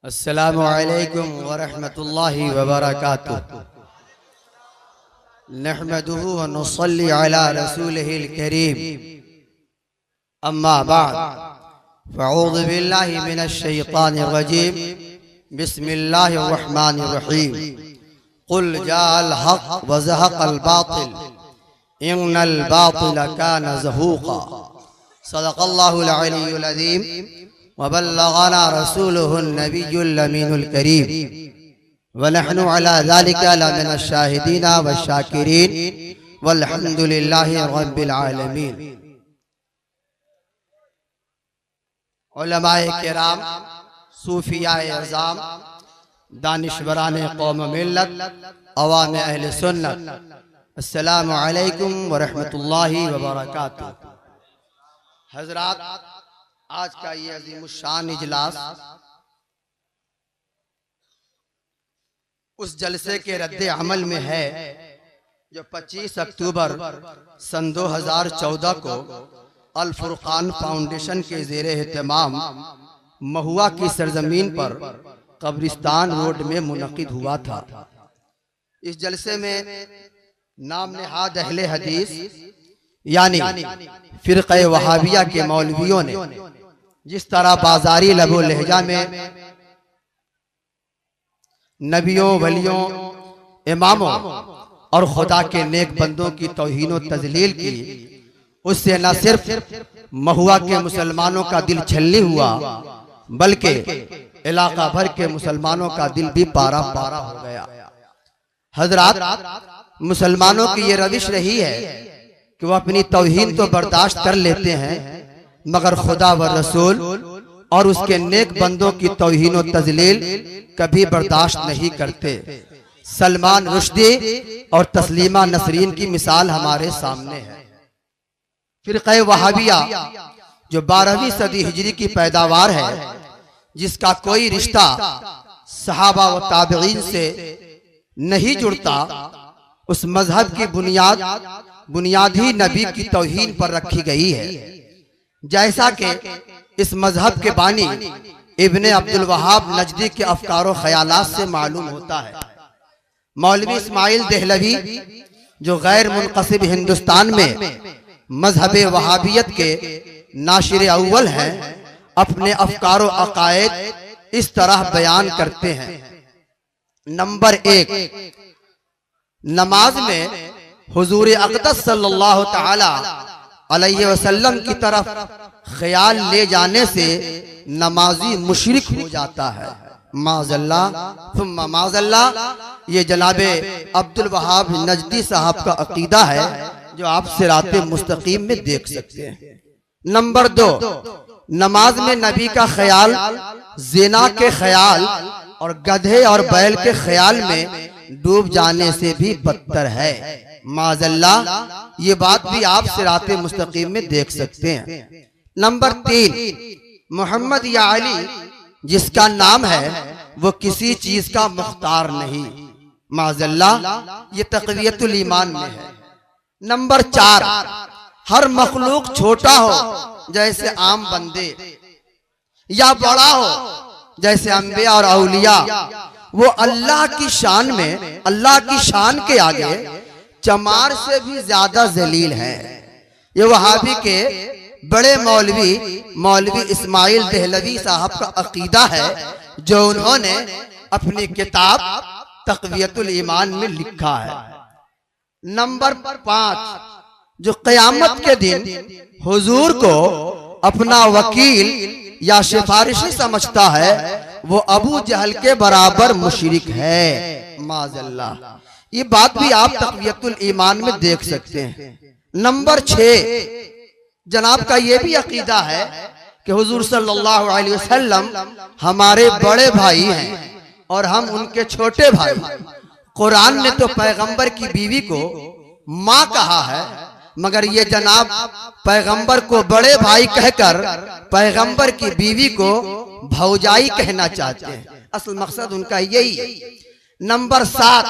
अस्सलामु अलैकुम व रहमतुल्लाहि व बरकातुहू। नहमदुहु व नुसल्ली अला रसूलिहिल करीम। अम्मा बाद फ़अऊज़ु बिल्लाहि मिनश शैतानिर रजीम। बिस्मिल्लाहिर रहमानिर रहीम। कुल जाअल हक़ व ज़हक़ल बातिल इन्नल बातिल कान ज़हूक़ा। सदक़ल्लाहुल अलीयुल अज़ीम व बल्लगना रसूलुहुन नबियुल अमीनुल करीम व नहनु अला ज़ालिका लमिनश शाहिदीना व शाकिरीन वल्हम्दुलिल्लाहि रब्बिल आलमीन। उलमाए किराम, सूफियाए अज़ाम, दानिशवराने कौम मिल्लत, अवाम अहले सुन्नत, अस्सलामु अलैकुम व रहमतुल्लाहि व बरकातुहू। हज़रात, आज का ये अज़ीमुश्शान इजलास उस जलसे के रद्दे अमल में है जो 25 अक्टूबर सन 2014 को अल फुरकान फाउंडेशन के ज़ेरे एहतमाम महुआ की सरजमीन पर कब्रिस्तान रोड में मुनक़िद हुआ था। इस जलसे में नाम नेहाद अहले हदीस यानी फ़िरक़े वहाबिया के मौलवियों ने जिस तरह बाजारी लबो लहजा में नबियों, वलियों, इमामों और खुदा के नेक बंदों की तौहीन व तज़लील की, उससे न सिर्फ महुआ के मुसलमानों का दिल छलनी हुआ बल्कि इलाका भर के मुसलमानों का दिल भी पारा पारा हो गया। हजरात, मुसलमानों की ये रविश रही है कि वह अपनी तौहीन तो बर्दाश्त कर लेते हैं मगर खुदा व रसूल और उसके नेक बंदों की तौहीन व तज़लील कभी बर्दाश्त नहीं करते। सलमान रुश्दी और तस्लीमा नसरीन की मिसाल हमारे सामने है। फ़िरक़े वहाबिया जो 12वीं सदी हिजरी की पैदावार है, जिसका कोई रिश्ता सहाबा व ताबईन से नहीं जुड़ता, उस मजहब की बुनियाद ही नबी की तौहीन पर रखी गई है। जैसा कि इस मजहब के बानी इब्ने अब्दुल वहाब नजदी के अफकार व ख्यालात से मालूम होता है। मौलवी इस्माइल देहलवी जो गैर मुनक़सिब हिंदुस्तान में मजहब वहाबियत के नाशिर अव्वल हैं, अपने अफकार व अकायद इस तरह बयान करते हैं। नंबर 1, नमाज में हुजूर अक़दस सल्लल्लाहु तआला अलैहि वसल्लम की तरफ ख्याल ले जाने से नमाजी मुशरिक हो जाता है। माज़ल्लाह थुम्मा माज़ल्लाह। ये जनाबे अब्दुल वहाब नजदी साहब का अकीदा है जो आप सिराते मुस्तकीम में देख सकते हैं। नंबर 2, नमाज में नबी का ख्याल ज़िना के ख्याल और गधे और बैल के ख्याल में डूब जाने से भी बदतर है। माज़ल्लाह, ये बात भी आप सिराते मुस्तकीम में देख सकते हैं। नंबर 3, मोहम्मद या अली जिसका नाम है वो किसी चीज का मुख्तार नहीं। माज़ल्लाह, ये तक़वियतुल ईमान में है। नंबर 4, हर मखलूक छोटा हो जैसे आम बंदे या बड़ा हो जैसे अंबिया और औलिया, वो अल्लाह की शान में, अल्लाह की शान के आगे चमार से भी ज्यादा जलील है। ये वहाबी के बड़े मौलवी इस्माइल देहलवी साहब का अकीदा है जो उन्होंने अपनी किताब तक़वियतुल ईमान में लिखा है। नंबर 5, जो क़यामत के दिन हुजूर को अपना वकील या सिफारिशी समझता है वो अबू जहल के बराबर मुशरिक है। माज़ल्लाह, ये बात भी आप तक़वियतुल ईमान में देख सकते हैं। नंबर 6, जनाब का ये भी अकीदा है कि हुजूर सल्लल्लाहु अलैहि वसल्लम हमारे बड़े भाई हैं और हम उनके छोटे भाई। कुरान ने तो पैगंबर की बीवी को माँ कहा है, मगर ये जनाब पैगंबर को बड़े भाई कहकर पैगंबर की बीवी को भौजाई कहना चाहते हैं। असल मकसद उनका यही है। नंबर 7,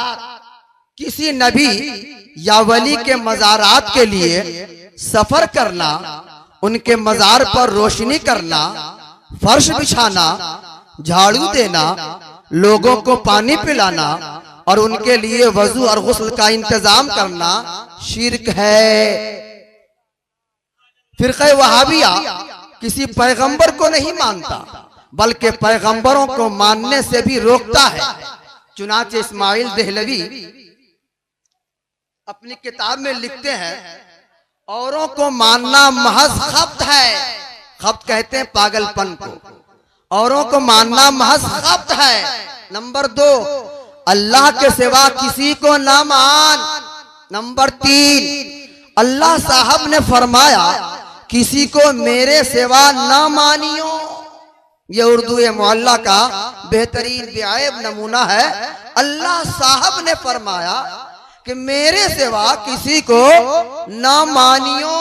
किसी नबी या वली के मज़ारात के लिए सफर करना, उनके मज़ार पर रोशनी करना, फर्श बिछाना, झाड़ू देना, लोगों को पानी पिलाना और उनके लिए वजू और गुस्ल का इंतजाम करना शिर्क है। फिरक़े वहाबिया किसी पैगंबर को नहीं मानता, बल्कि पैगंबरों को मानने से भी रोकता है। चुनाचे इस्माइल देहलवी अपनी किताब में लिखते हैं, औरों को मानना महज खब्त है। खब्त कहते हैं पागलपन को। औरों को मानना महज खब्त है। नंबर 2, अल्लाह के सिवा किसी को ना मान। नंबर 3, अल्लाह साहब ने फरमाया किसी को मेरे सिवा ना मानियो। ये उर्दू मुअल्ला का बेहतरीन बेअयब नमूना है। अल्लाह साहब ने फरमाया कि मेरे सिवा किसी को ना मानियो।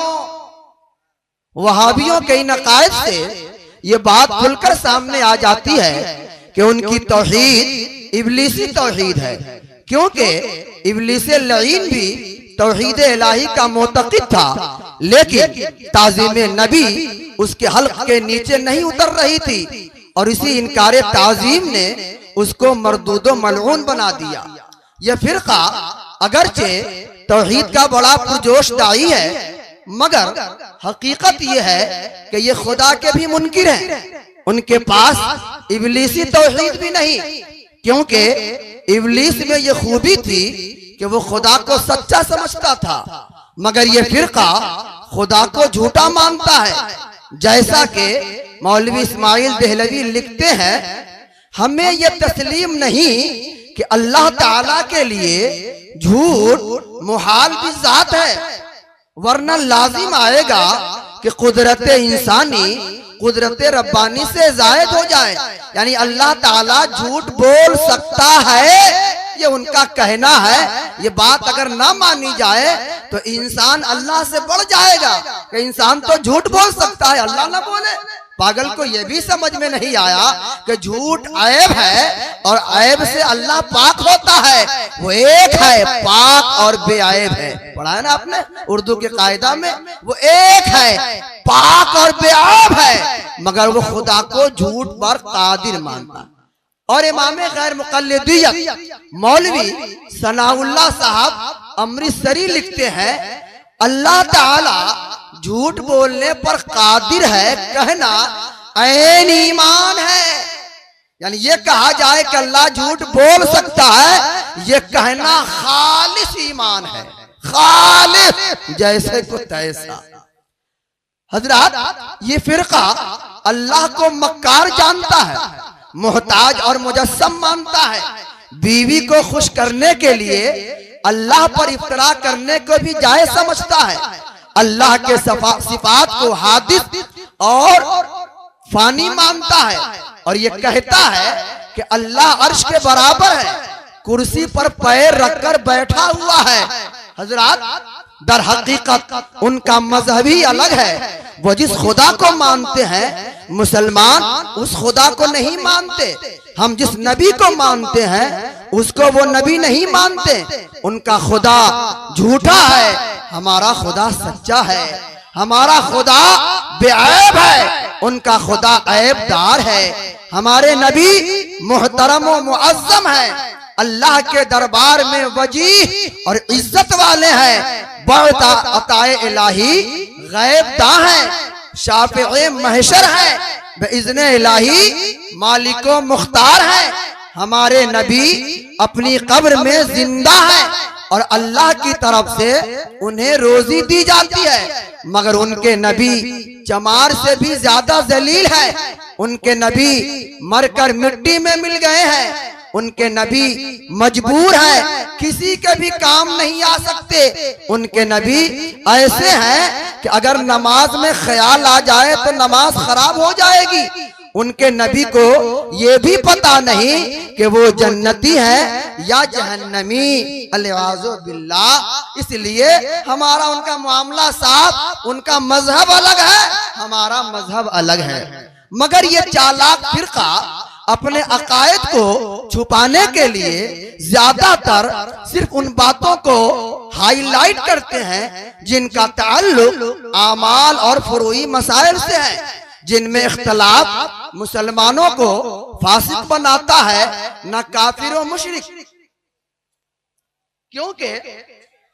वहाबियों के इन अकायद से ये बात खुलकर सामने आ जाती है कि उनकी तौहीद इब्लीसी तौहीद है, क्योंकि इब्लीस लईन भी तौहीद इलाही का मोतक़िद था, लेकिन ताज़ीम नबी उसके हल्क के नीचे नहीं उतर रही थी और इसी इनकार ताज़ीम ने उसको मरदूद व मलऊन बना दिया। यह फिरका अगरचे तौहीद का बड़ा पुरजोश दाई है, मगर हकीकत यह है कि ये खुदा के भी मुनकिर हैं। उनके पास इब्लीसी तौहीद भी नहीं, क्योंकि इब्लीस में ये खूबी थी कि वो खुदा को सच्चा समझता था, मगर ये फिरका खुदा को झूठा मानता है। जैसा कि मौलवी इस्माइल देहलवी लिखते हैं, हमें यह तस्लीम नहीं कि अल्लाह ताला के लिए झूठ मुहाल भी जात है, वरना लाजिम आएगा कि कुदरत इंसानी कुदरत रब्बानी से जायद हो जाए। यानी अल्लाह ताला झूठ बोल सकता है, ये उनका कहना है। ये बात अगर ना मानी जाए तो इंसान अल्लाह से बढ़ जाएगा कि इंसान तो झूठ बोल सकता है, अल्लाह ना बोले। पागल को यह भी समझ में नहीं आया कि झूठ ऐब है और ऐब से अल्लाह पाक होता है। वो एक है, पाक और बेऐब है। पढ़ा है ना आपने उर्दू के कायदा में, वो एक है, पाक और बेऐब है, मगर वो खुदा को झूठ पर कादिर मानता है। और इमाम गैर मुक़ल्लिदियत मौलवी सनाउल्लाह साहब अमृतसरी लिखते हैं, अल्लाह ताला झूठ बोलने पर कादिर है कहना ऐन ईमान है। यानी ये कहा जाए कि अल्लाह झूठ बोल सकता है, ये कहना खालिस ईमान है, खालिस जैसे को तैसा। हजरत ये फिरका अल्लाह को मक्कार जानता है, मोहताज और मुजस्सम मानता है, बीवी को खुश करने के लिए अल्लाह पर इफ्तरा करने को भी जायज समझता है, अल्लाह के सिफात को हादिस और फानी मानता है, और ये कहता है कि अल्लाह अर्श के बराबर है, कुर्सी पर पैर रखकर बैठा हुआ है। हजरत दर हकीकत उनका मजहब ही अलग है। वो जिस खुदा को मानते हैं मुसलमान उस खुदा को नहीं मानते। हम जिस नबी को मानते हैं उसको वो नबी नहीं मानते। उनका खुदा झूठा है, हमारा खुदा सच्चा है। हमारा खुदा बेऐब है, उनका खुदा ऐबदार है। हमारे नबी मुहतरम व मुअज्जम है, अल्लाह के दरबार में वजीह और इज्जत वाले हैं। बअता अताए इलाही गैबदा है, शाफ़िए महशर है, बेइज़्ने इलाही मालिको मुख्तार है। हमारे नबी अपनी कब्र में जिंदा है और अल्लाह की तरफ से उन्हें रोजी दी जाती है, मगर उनके नबी चमार से भी ज्यादा जलील है। उनके नबी मरकर मिट्टी में मिल गए हैं। उनके नबी मजबूर है, किसी के भी काम नहीं आ सकते। उनके नबी ऐसे हैं कि अगर नमाज में ख्याल आ जाए तो नमाज खराब हो जाएगी। उनके नबी को ये भी पता नहीं कि वो जन्नती है या जहन्नमी, अलियाज़ु बिल्लाह। इसलिए हमारा उनका मामला साफ, उनका मजहब अलग है, हमारा मजहब अलग है। मगर ये चालाक फिरका अपने अकायद को छुपाने के लिए ज्यादातर सिर्फ उन बातों को हाईलाइट करते हैं जिनका ताल्लुक आमाल और फुरूई मसाइल से है। जिनमें इख्तलाफ मुसलमानों को फासिक बनाता है, न काफिर और मुशरिक। क्योंकि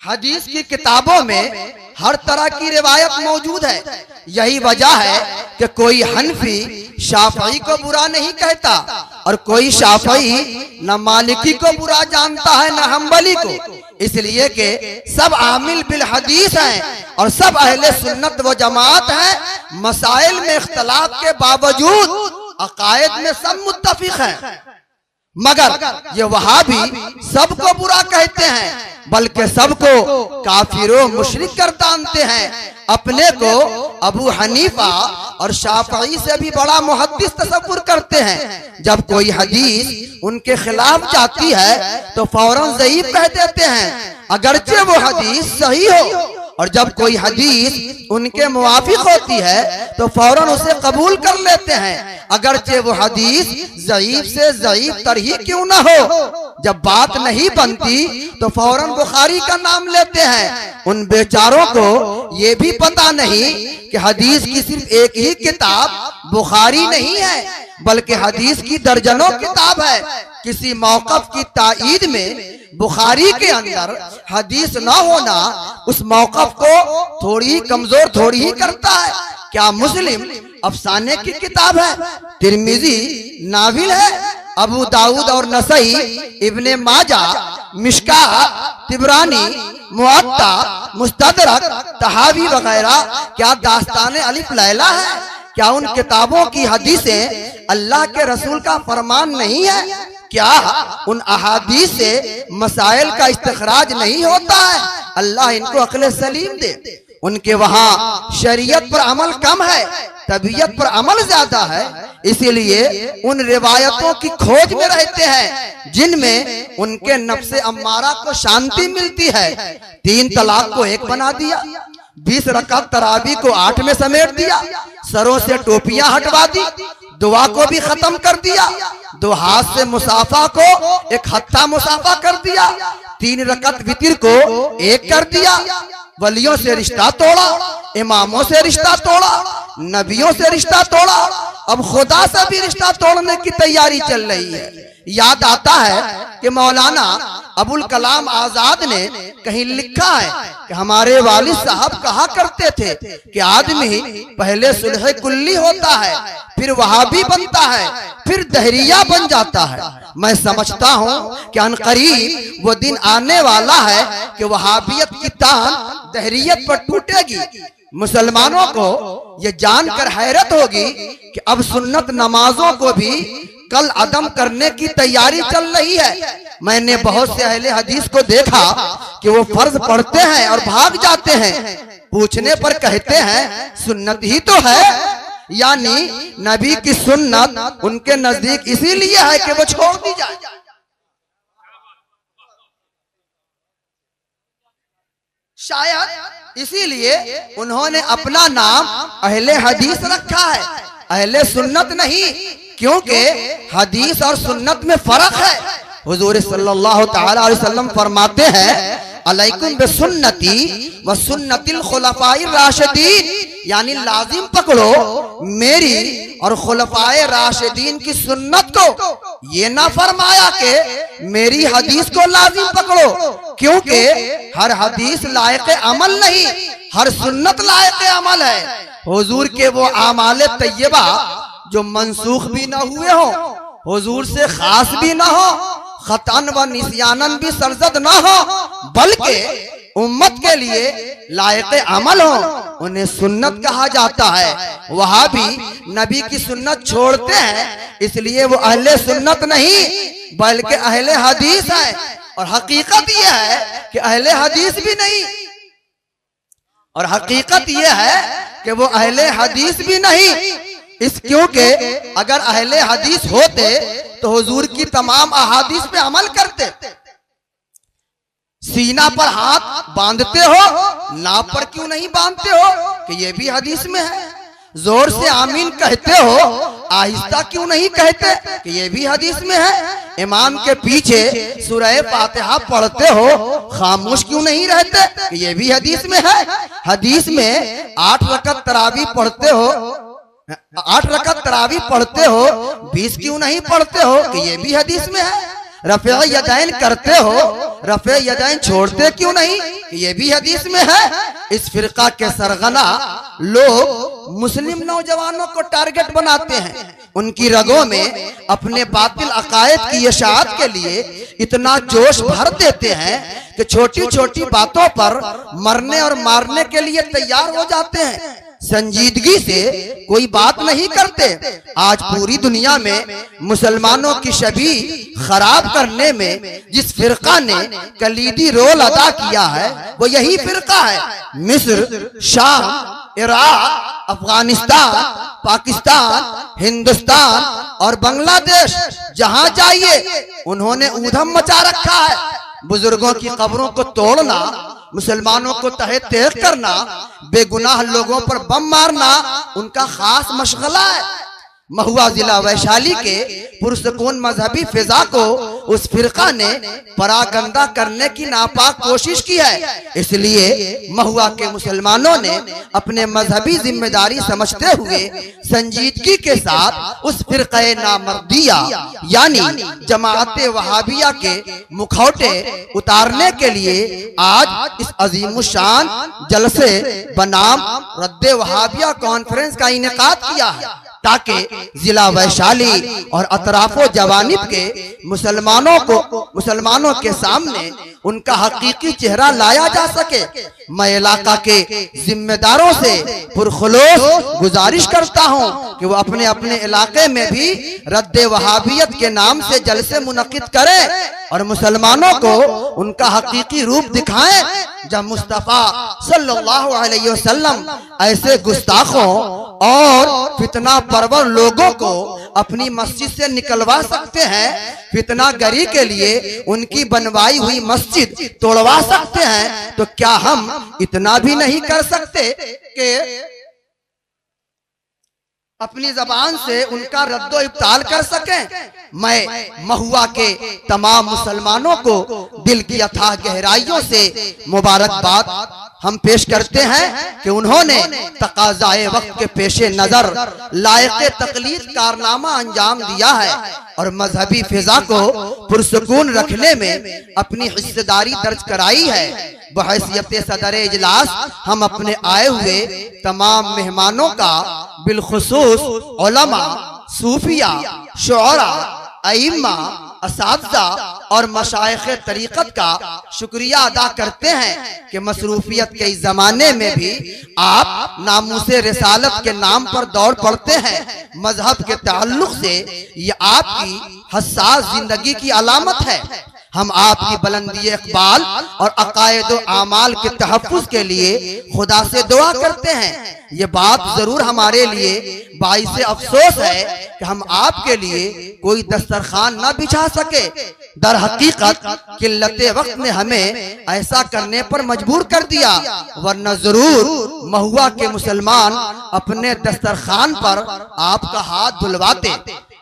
हदीस की किताबों में हर तरह की रिवायत मौजूद है। यही वजह है कि कोई हनफी शाफई को बुरा नहीं कहता और कोई शाफई न मालिकी को बुरा जानता है न हम्बली को, इसलिए कि सब आमिल बिल हदीस हैं और सब अहले सुन्नत व जमात हैं। मसाइल में इख्तलाफ के बावजूद अकायद में सब मुत्तफिक हैं, मगर ये वहाबी सबको बुरा कहते हैं, बल्कि सबको काफिरों मुशरिक कर जानते हैं। अपने को अबू हनीफा और शाफई से भी बड़ा मुहद्दिस तसव्वुर करते हैं। जब कोई हदीस उनके खिलाफ जाती है तो फौरन ज़ईफ कह देते हैं, अगरचे वो हदीस सही हो, और जब कोई हदीस उनके मुवाफिक होती है तो फौरन उसे कबूल कर लेते हैं, अगरचे वो हदीस ज़ईफ से ज़ईफ तर ही क्यों ना हो। जब बात नहीं बनती तो फौरन बुखारी का नाम लेते हैं। उन बेचारों को ये भी पता नहीं कि हदीस की सिर्फ एक ही किताब बुखारी नहीं है, बल्कि हदीस की दर्जनों किताब है। किसी मौक़िफ़ की ताईद में बुखारी के अंदर हदीस ना होना उस मौक़िफ़ को थोड़ी ही कमजोर थोड़ी ही करता है। क्या मुस्लिम अफसाने की किताब है, तिरमिजी नाविल है, अबू दाऊद और नसई, इब्ने माजा, मिशका, तिबरानी, मुअत्ता, मुस्तदरक, तहावी वगैरह क्या दास्ताने अलिफ लैला है? क्या उन किताबों की हदीसें अल्लाह के रसूल का फरमान नहीं है? क्या उन अहादीस से मसाइल का इस्तिखराज नहीं होता है? अल्लाह इनको अक्ल सलीम दे। उनके वहाँ शरीयत पर अमल कम है, तबीयत पर अमल ज्यादा है, इसीलिए उन रिवायतों की खोज में रहते हैं जिनमें उनके नफ्से अम्मारा को शांति मिलती है। 3 तलाक को 1 बना दिया, 20 रकात तरावी को 8 में समेट दिया, सरों से टोपियां हटवा दी, दुआ को भी खत्म कर दिया, 2 हाथ से मुसाफा को 1 हत्था मुसाफा कर दिया, 3 रकात वितिर को 1 कर दिया, वलियों से रिश्ता तोड़ा, इमामों से रिश्ता तोड़ा, नबियों से रिश्ता तोड़ा, अब खुदा से भी रिश्ता तोड़ने की तैयारी चल रही है। याद आता है कि मौलाना अबुल कलाम आजाद ने कहीं लिखा है कि हमारे वालिद साहब कहा करते थे कि आदमी पहले सुलह कुल्ली होता है, फिर वहाबी बनता है, फिर दहरिया बन जाता है। मैं समझता हूँ कि अनकरीब वो दिन आने वाला है कि वहाबियत की तान दहरियत पर टूटेगी। मुसलमानों को ये जानकर हैरत होगी कि अब सुन्नत नमाजों को भी कल अदम करने की तैयारी चल रही है। मैंने बहुत से अहले हदीस को देखा कि वो फर्ज पढ़ते हैं और भाग जाते हैं, पूछने पर कहते हैं सुन्नत ही तो है, यानी नबी की सुन्नत उनके नजदीक इसीलिए है कि वो छोड़ दी जाए। शायद इसीलिए उन्होंने अपना नाम अहले हदीस रखा है, अहले सुन्नत नहीं, क्योंकि हदीस और सुन्नत में फर्क है। हुजूर सल्लल्लाहु तआला अलैहि वसल्लम फरमाते हैं अलैकुम बिसुन्नती व सुन्नतिल खुलफाए राशिदीन, यानी लाजिम पकड़ो मेरी और खुलफाए राशिदीन की सुन्नत को। ये ना फरमाया कि मेरी हदीस को लाजिम पकड़ो, क्योंकि हर हदीस लायक अमल नहीं, हर सुन्नत लायक अमल है। हुजूर के वो आमाले तैयबा जो मनसूख भी ना हुए हो, हुजूर से खास भी ना हो, खतन व निस्यानन भी सरजद ना हो, बल्कि उम्मत के लिए लायक अमल हो, उन्हें सुन्नत कहा जाता है। वहाबी नबी की सुन्नत छोड़ते हैं, इसलिए वो अहले सुन्नत नहीं बल्कि अहले हदीस है। और हकीकत यह है कि अहले हदीस भी नहीं, और हकीकत यह है कि वो अहले हदीस भी नहीं। इस क्योंकि अगर अहले हदीस होते तो हुजूर की तमाम अहादीस पे अमल करते। सीना पर हाथ बांधते हो, नाप पर क्यों नहीं बांधते हो कि ये भी हदीस में है। जोर से आमीन कहते हो, आहिस्ता क्यों नहीं कहते कि ये भी हदीस में है। इमाम के पीछे सूरह फातिहा पढ़ते हो, खामोश क्यों नहीं रहते कि ये भी हदीस में है। हदीस में 8 रकात तरावी पढ़ते हो, 8 रकात तरावी पढ़ते हो, 20 क्यों नहीं पढ़ते हो? कि ये भी हदीस में है। रफ़े यदैन करते हो, रफ़े यदैन छोड़ते क्यों नहीं? ये भी हदीस में है। इस फिरका के सरगना लोग मुस्लिम नौजवानों को टारगेट बनाते हैं, उनकी रगों में अपने बातिल अकायद की इशाअत के लिए इतना जोश भर देते हैं कि छोटी छोटी बातों पर मरने और मारने के लिए तैयार हो जाते हैं, संजीदगी से कोई बात नहीं करते। आज पूरी दुनिया में मुसलमानों की छवि खराब करने में जिस फिरका ने कलीदी रोल अदा किया है वो यही फिरका है। मिस्र, शाम, इराक, अफगानिस्तान, पाकिस्तान, हिंदुस्तान और बांग्लादेश, जहां जाइए उन्होंने ऊधम मचा रखा है। बुजुर्गों की कब्रों को तोड़ना, मुसलमानों को तहे तेज करना, बेगुनाह लोगों पर बम मारना उनका खास मशगला है। महुआ जिला वैशाली के पुरसकून मजहबी फिजा को उस फिरका ने परागंदा करने की नापाक कोशिश की है। इसलिए महुआ के मुसलमानों ने अपने मजहबी जिम्मेदारी समझते हुए संजीदगी के साथ उस फिरक़े नामर्दिया यानी जमाअते वहाबिया के मुखौटे उतारने के लिए आज इस अजीमुशान जलसे बनाम रद्दे वहाबिया कॉन्फ्रेंस का इनेकाद किया है, ताकि जिला वैशाली और अतराफो जवानिब के मुसलमानों के सामने उनका हकीकी चेहरा लाया जा सके। मैं इलाका के जिम्मेदारों से पुरखुलूस गुजारिश करता हूं कि वो अपने अपने इलाके में भी रद्दे वहाबियत के नाम से जलसे मुनक्किद करें और मुसलमानों को उनका हकीकी रूप दिखाएं। जब मुस्तफा सल्लल्लाहु अलैहि वसल्लम ऐसे गुस्ताखों और फितना परवर लोगों को अपनी मस्जिद से निकलवा सकते हैं, फितना गरी के लिए उनकी बनवाई हुई मस्जिद तोड़वा सकते हैं, तो क्या हम इतना भी नहीं कर सकते कि अपनी जबान से उनका रद्दो इब्ताल कर सकें? मैं महुआ के तमाम मुसलमानों को दिल की अथाह गहराइयों से मुबारकबाद हम पेश करते हैं कि उन्होंने तकाज़ाए वक्त के पेशे नजर लायक तकलीद कारनामा अंजाम दिया है और मजहबी फिजा को पुरसुकून रखने में अपनी हिस्सेदारी दर्ज कराई है। बहैसियत सदर इजलास हम अपने आए हुए तमाम मेहमानों का बिलखुसूस उलमा, सूफिया, शुअरा, अइम्मा, असातिज़ा और मशाइख़े तरीक़त का शुक्रिया अदा करते हैं कि मसरूफियत के इस जमाने में भी आप नामूसे रिसालत के नाम पर दौड़ पड़ते हैं। मजहब के ताल्लुक से ये आपकी हसास जिंदगी की अलामत है। हम आपकी बुलंदी इक़बाल और अकायद व आमाल के तहफ़्फ़ुज़ के लिए खुदा से दुआ करते हैं। ये बात जरूर हमारे लिए बाइसे अफसोस है कि हम आपके लिए कोई दस्तरखान न बिछा सके। दर हकीकत किल्लते वक्त ने हमें ऐसा करने पर मजबूर कर दिया, वरना जरूर महुआ के मुसलमान अपने दस्तरखान पर आपका हाथ धुलवाते।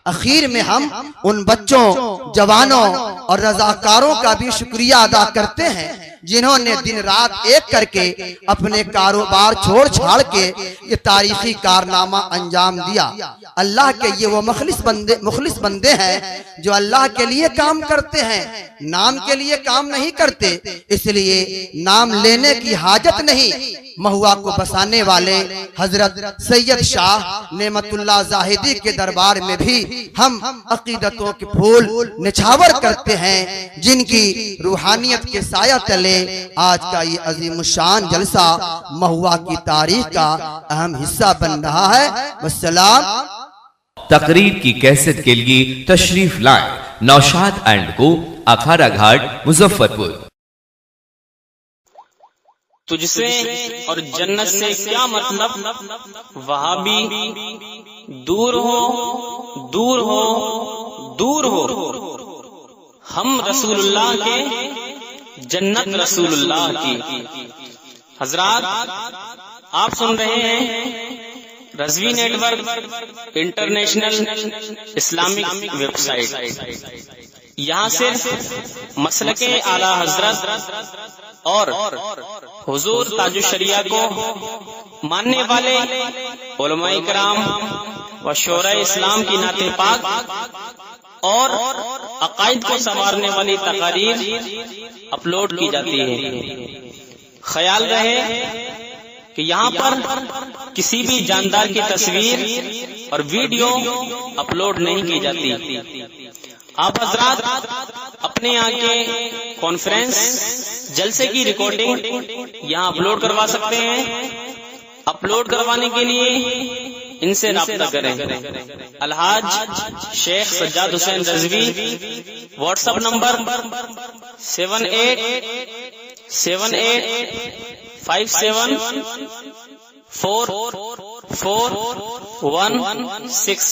आखिर में हम उन बच्चों, जवानों और रजाकारों का भी शुक्रिया अदा करते हैं जिन्होंने दिन रात एक करके अपने कारोबार छोड़ छाड़ के ये तारीखी कारनामा अंजाम दिया। अल्लाह के ये वो मुखलिस बंदे हैं जो अल्लाह के लिए काम करते हैं, नाम के लिए काम नहीं करते, इसलिए नाम लेने की हाजत नहीं। महुआ को बसाने वाले हजरत सैयद शाह नेमतुल्लाह जाहिदी के दरबार में भी हम अकीदतों के फूल निछावर करते हैं, जिनकी रूहानियत के साया तले आज का ये अजीमुशान जलसा महुआ की तारीख का अहम हिस्सा बन रहा है। वस्सलाम। तकरीर की कैसेट के लिए तशरीफ लाए नौशाद एंड को, अखाड़ा घाट, मुजफ्फरपुर। तुझसे और जन्नत से क्या मतलब, वहाबी दूर हो दूर हो दूर हो। हम रसूलुल्लाह के, जन्नत रसूलुल्लाह की। हजरात, आप सुन रहे हैं Razvi network international Islamic website. यहाँ सिर्फ मसलके आला हजरत और हुजूर ताजुश शरिया को मानने वाले उलमा इकराम व शोरा इस्लाम की नाते पाक और अकायद को संवारने वाली तकारीर अपलोड की जाती है। ख्याल रहे कि यहाँ पर किसी भी जानदार की तस्वीर और वीडियो अपलोड नहीं की जाती। आप हजरात अपने यहाँ के कॉन्फ्रेंस जलसे की रिकॉर्डिंग यहाँ अपलोड करवा सकते हैं। अपलोड करवाने के लिए इनसे राब्ता करें। Alhaj Sheikh Sajjad Hussain Razvi, WhatsApp number 7857544166।